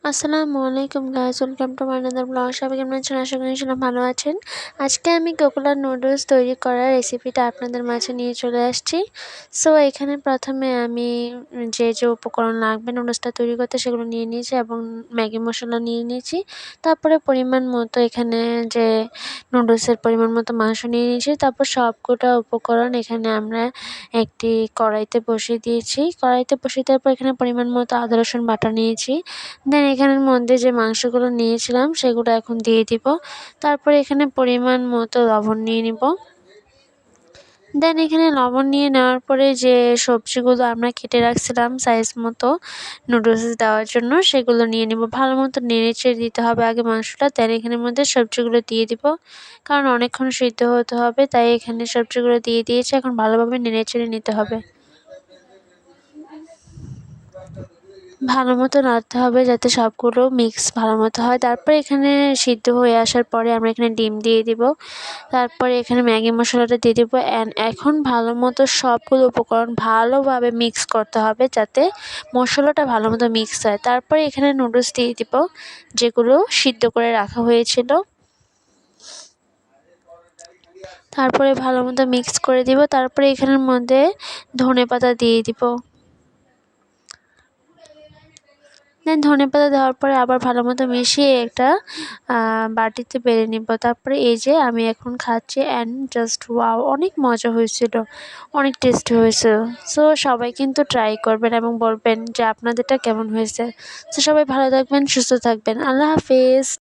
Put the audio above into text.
আসসালামু আলাইকুম guys, welcome to my another blog. সবাই কেমন আছেন? আশা করি সবাই ভালো আছেন। আজকে আমি কোকোনাট নুডলস তৈরি করার রেসিপিটা আপনাদের মাঝে নিয়ে চলে আসছি। সো এখানে প্রথমে আমি যে উপকরণ লাগবে নুডলসটা তৈরি করতে সেগুলো নিয়ে নিয়েছি এবং ম্যাগি মশলা নিয়ে নিয়েছি। তারপরে পরিমাণ মতো এখানে যে নুডলসের পরিমাণ মতো মাংস নিয়ে নিয়েছি। তারপর সবকটা উপকরণ এখানে আমরা একটি কড়াইতে বসিয়ে দিয়েছি। কড়াইতে বসিয়ে দেওয়ার পর এখানে পরিমাণ মতো আদা রসুন বাটা নিয়েছি। দেন এখানের মধ্যে যে মাংসগুলো নিয়েছিলাম সেগুলো এখন দিয়ে দিব। তারপরে এখানে পরিমাণ মতো লবণ নিয়ে নিব। দেন এখানে লবণ নিয়ে নেওয়ার পরে যে সবজিগুলো আমরা কেটে রাখছিলাম সাইজ মতো নুডলস দেওয়ার জন্য সেগুলো নিয়ে নিব। ভালো মতো নেড়েচেড়ে দিতে হবে আগে মাংসটা, দেন এখানের মধ্যে সবজিগুলো দিয়ে দিব। কারণ অনেকক্ষণ সিদ্ধ হতে হবে, তাই এখানে সবজিগুলো দিয়ে দিয়েছি। এখন ভালোভাবে নেড়েচেড়ে নিতে হবে, ভালো মতো নাড়তে হবে যাতে সবগুলো মিক্স ভালো মতো হয়। তারপরে এখানে সিদ্ধ হয়ে আসার পরে আমরা এখানে ডিম দিয়ে দিব। তারপরে এখানে ম্যাগি মশলাটা দিয়ে দিব। এখন ভালো মতো সবগুলো উপকরণ ভালোভাবে মিক্স করতে হবে যাতে মশলাটা ভালো মতো মিক্স হয়। তারপরে এখানে নুডলস দিয়ে দিব যেগুলো সিদ্ধ করে রাখা হয়েছিল। তারপরে ভালো মতো মিক্স করে দিব। তারপরে এখানের মধ্যে ধনেপাতা দিয়ে দিব। দেন ধনেপাতা দেওয়ার পরে আবার ভালো মতো মিশিয়ে একটা বাটিতে বেড়ে নিব। তারপরে এই যে আমি এখন খাচ্ছি অ্যান্ড জাস্ট ওয়াও, অনেক মজা হয়েছিল, অনেক টেস্টি হয়েছিল। সো সবাই কিন্তু ট্রাই করবেন এবং বলবেন যে আপনাদেরটা কেমন হয়েছে। সো সবাই ভালো থাকবেন, সুস্থ থাকবেন। আল্লাহ হাফেজ।